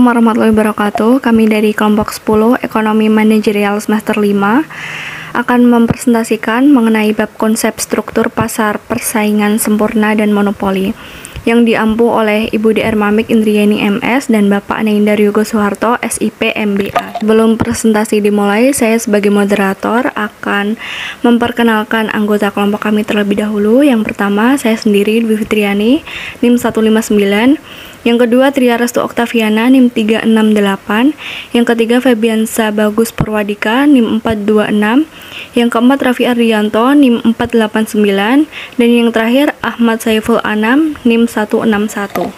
Warahmatullahi wabarakatuh. Kami dari kelompok 10 Ekonomi Manajerial semester 5 akan mempresentasikan mengenai bab konsep struktur pasar persaingan sempurna dan monopoli yang diampu oleh Ibu DR Mamik Indriani MS dan Bapak Neindar Yogo Soeharto SIP MBA. Sebelum presentasi dimulai, saya sebagai moderator akan memperkenalkan anggota kelompok kami terlebih dahulu. Yang pertama, saya sendiri Dwi Fitriani, NIM 159. Yang kedua, Tria Restu Oktaviana, NIM 368. Yang ketiga, Febiansa Bagus Purwadika, NIM 426. Yang keempat, Raffi Ardianto, NIM 489. Dan yang terakhir, Ahmad Saiful Anam, NIM 161.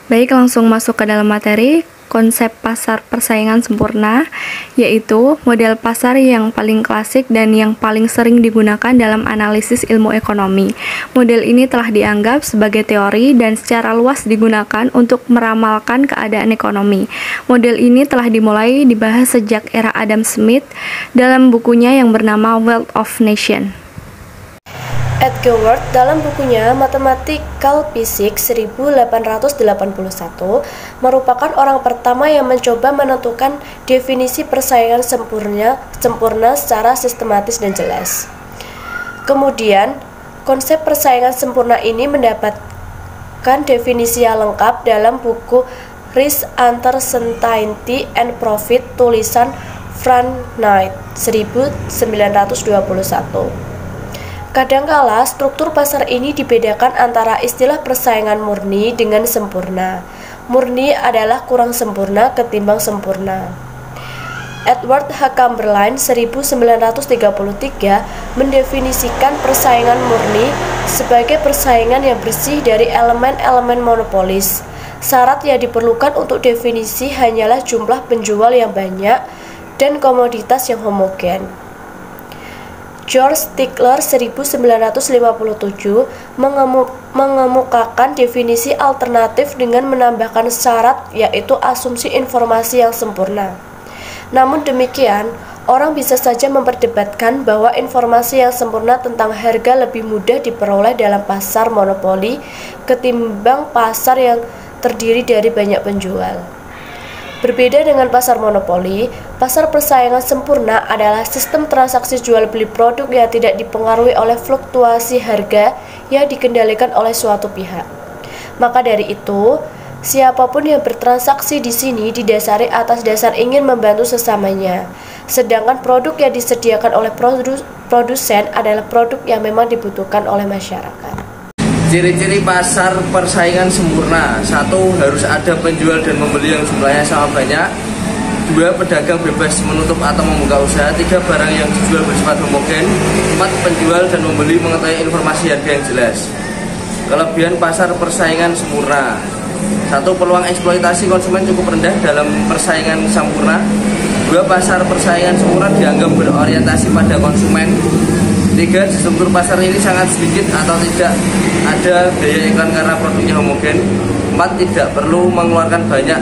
Baik, langsung masuk ke dalam materi. Konsep pasar persaingan sempurna yaitu model pasar yang paling klasik dan yang paling sering digunakan dalam analisis ilmu ekonomi. Model ini telah dianggap sebagai teori dan secara luas digunakan untuk meramalkan keadaan ekonomi. Model ini telah dimulai dibahas sejak era Adam Smith dalam bukunya yang bernama Wealth of Nations. Edgar Ward dalam bukunya Mathematical Physics 1881 merupakan orang pertama yang mencoba menentukan definisi persaingan sempurna secara sistematis dan jelas. Kemudian, konsep persaingan sempurna ini mendapatkan definisi yang lengkap dalam buku Risk, Uncertainty and Profit tulisan Frank Knight 1921. Kadangkala struktur pasar ini dibedakan antara istilah persaingan murni dengan sempurna. Murni adalah kurang sempurna ketimbang sempurna. Edward H. Chamberlain 1933 mendefinisikan persaingan murni sebagai persaingan yang bersih dari elemen-elemen monopolis. Syarat yang diperlukan untuk definisi hanyalah jumlah penjual yang banyak dan komoditas yang homogen. George Stigler 1957 mengemukakan definisi alternatif dengan menambahkan syarat yaitu asumsi informasi yang sempurna. Namun demikian, orang bisa saja memperdebatkan bahwa informasi yang sempurna tentang harga lebih mudah diperoleh dalam pasar monopoli ketimbang pasar yang terdiri dari banyak penjual. Berbeda dengan pasar monopoli, pasar persaingan sempurna adalah sistem transaksi jual beli produk yang tidak dipengaruhi oleh fluktuasi harga yang dikendalikan oleh suatu pihak. Maka dari itu, siapapun yang bertransaksi di sini didasari atas dasar ingin membantu sesamanya. Sedangkan produk yang disediakan oleh produsen adalah produk yang memang dibutuhkan oleh masyarakat. Ciri-ciri pasar persaingan sempurna: 1. Harus ada penjual dan membeli yang jumlahnya sama banyak. 2. Pedagang bebas menutup atau membuka usaha. 3. Barang yang dijual bersifat homogen. 4. Penjual dan membeli mengetahui informasi harga yang jelas. Kelebihan pasar persaingan sempurna: 1. Peluang eksploitasi konsumen cukup rendah dalam persaingan sempurna. 2. Pasar persaingan sempurna dianggap berorientasi pada konsumen. 3. Struktur pasar ini sangat sedikit atau tidak ada biaya iklan karena produknya homogen. 4. Tidak perlu mengeluarkan banyak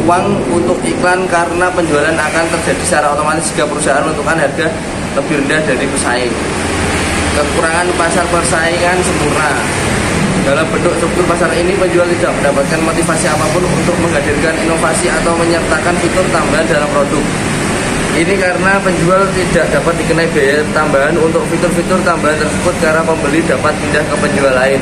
uang untuk iklan karena penjualan akan terjadi secara otomatis jika perusahaan menentukan harga lebih rendah dari pesaing. Kekurangan pasar persaingan sempurna: dalam bentuk struktur pasar ini, penjual tidak mendapatkan motivasi apapun untuk menghadirkan inovasi atau menyertakan fitur tambahan dalam produk. Ini karena penjual tidak dapat dikenai biaya tambahan untuk fitur-fitur tambahan tersebut karena pembeli dapat pindah ke penjual lain.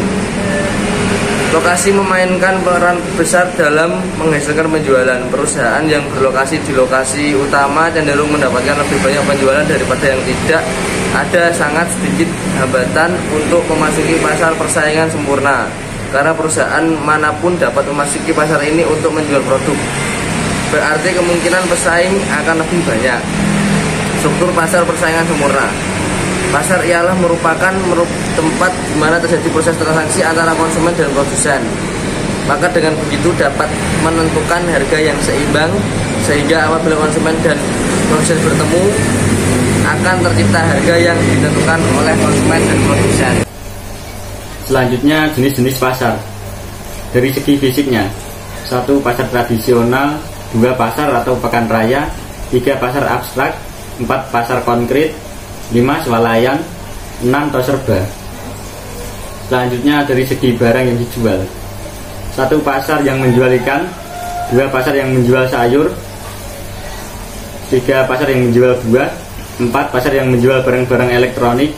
Lokasi memainkan peran besar dalam menghasilkan penjualan. Perusahaan yang berlokasi di lokasi utama cenderung mendapatkan lebih banyak penjualan daripada yang tidak. Ada sangat sedikit hambatan untuk memasuki pasar persaingan sempurna karena perusahaan manapun dapat memasuki pasar ini untuk menjual produk. Berarti kemungkinan pesaing akan lebih banyak. Struktur pasar persaingan sempurna: pasar ialah merupakan tempat di mana terjadi proses transaksi antara konsumen dan produsen. Maka dengan begitu dapat menentukan harga yang seimbang, sehingga apabila konsumen dan produsen bertemu akan tercipta harga yang ditentukan oleh konsumen dan produsen. Selanjutnya, jenis-jenis pasar. Dari segi fisiknya: 1. Pasar tradisional. 2. Pasar atau pekan raya. 3. Pasar abstrak. 4. Pasar konkret. 5. Swalayan. 6. Toserba. Selanjutnya dari segi barang yang dijual: 1. Pasar yang menjual ikan. 2 pasar yang menjual sayur, 3 pasar yang menjual buah, 4 pasar yang menjual barang-barang elektronik,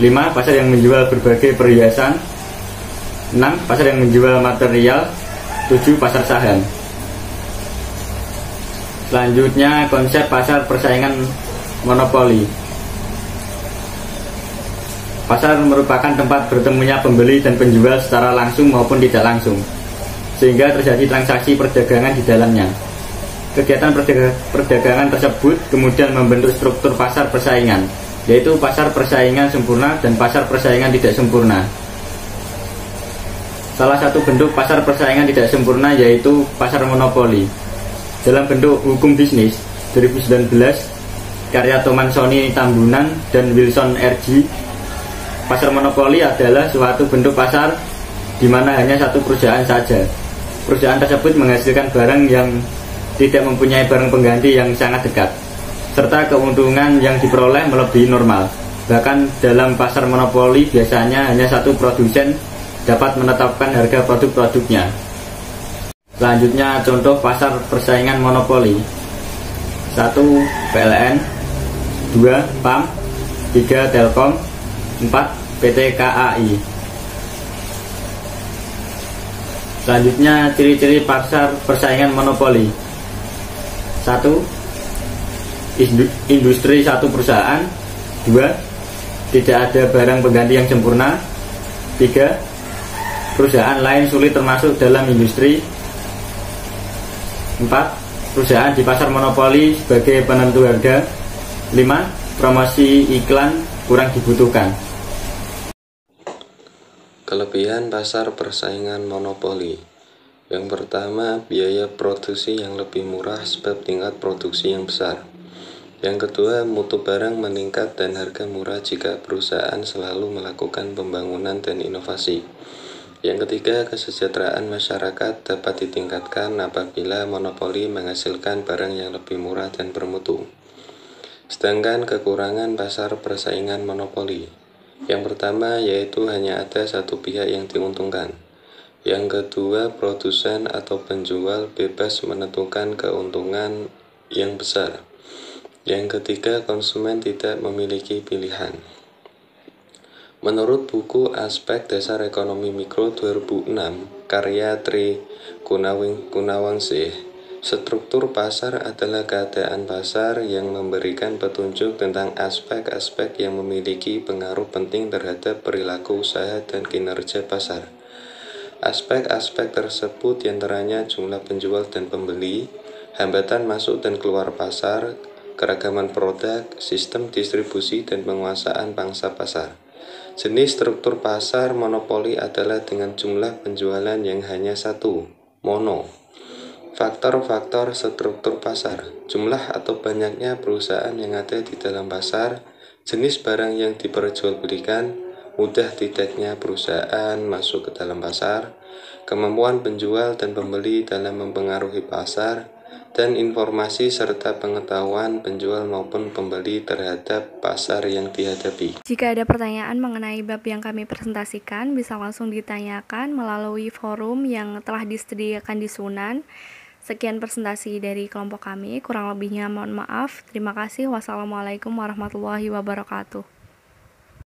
5 pasar yang menjual berbagai perhiasan, 6 pasar yang menjual material, 7 pasar saham. Selanjutnya konsep pasar persaingan monopoli. Pasar merupakan tempat bertemunya pembeli dan penjual secara langsung maupun tidak langsung, sehingga terjadi transaksi perdagangan di dalamnya. Kegiatan perdagangan tersebut kemudian membentuk struktur pasar persaingan, yaitu pasar persaingan sempurna dan pasar persaingan tidak sempurna. Salah satu bentuk pasar persaingan tidak sempurna yaitu pasar monopoli. Dalam bentuk hukum bisnis 2019 karya Toman Sony Tambunan dan Wilson RG, pasar monopoli adalah suatu bentuk pasar di mana hanya satu perusahaan saja. Perusahaan tersebut menghasilkan barang yang tidak mempunyai barang pengganti yang sangat dekat, serta keuntungan yang diperoleh melebihi normal. Bahkan dalam pasar monopoli biasanya hanya satu produsen dapat menetapkan harga produk-produknya. Selanjutnya contoh pasar persaingan monopoli. 1. PLN, 2. PAM, 3. Telkom, 4. PT KAI. Selanjutnya ciri-ciri pasar persaingan monopoli. 1. Industri satu perusahaan. 2. Tidak ada barang pengganti yang sempurna. 3. Perusahaan lain sulit termasuk dalam industri. 4. Perusahaan di pasar monopoli sebagai penentu harga. 5. Promosi iklan kurang dibutuhkan. Kelebihan pasar persaingan monopoli. Yang pertama, biaya produksi yang lebih murah sebab tingkat produksi yang besar. Yang kedua, mutu barang meningkat dan harga murah jika perusahaan selalu melakukan pembangunan dan inovasi. Yang ketiga, kesejahteraan masyarakat dapat ditingkatkan apabila monopoli menghasilkan barang yang lebih murah dan bermutu. Sedangkan kekurangan pasar persaingan monopoli. Yang pertama yaitu hanya ada satu pihak yang diuntungkan. Yang kedua, produsen atau penjual bebas menentukan keuntungan yang besar. Yang ketiga, konsumen tidak memiliki pilihan. Menurut buku Aspek Dasar Ekonomi Mikro 2006, karya Tri Gunawangsih, struktur pasar adalah keadaan pasar yang memberikan petunjuk tentang aspek-aspek yang memiliki pengaruh penting terhadap perilaku usaha dan kinerja pasar. Aspek-aspek tersebut diantaranya jumlah penjual dan pembeli, hambatan masuk dan keluar pasar, keragaman produk, sistem distribusi, dan penguasaan pangsa pasar. Jenis struktur pasar monopoli adalah dengan jumlah penjualan yang hanya satu, mono. Faktor-faktor struktur pasar, jumlah atau banyaknya perusahaan yang ada di dalam pasar, jenis barang yang diperjualbelikan, mudah tidaknya perusahaan masuk ke dalam pasar, kemampuan penjual dan pembeli dalam mempengaruhi pasar, dan informasi serta pengetahuan penjual maupun pembeli terhadap pasar yang dihadapi. Jika ada pertanyaan mengenai bab yang kami presentasikan, bisa langsung ditanyakan melalui forum yang telah disediakan di Sunan. Sekian presentasi dari kelompok kami, kurang lebihnya mohon maaf. Terima kasih. Wassalamualaikum warahmatullahi wabarakatuh.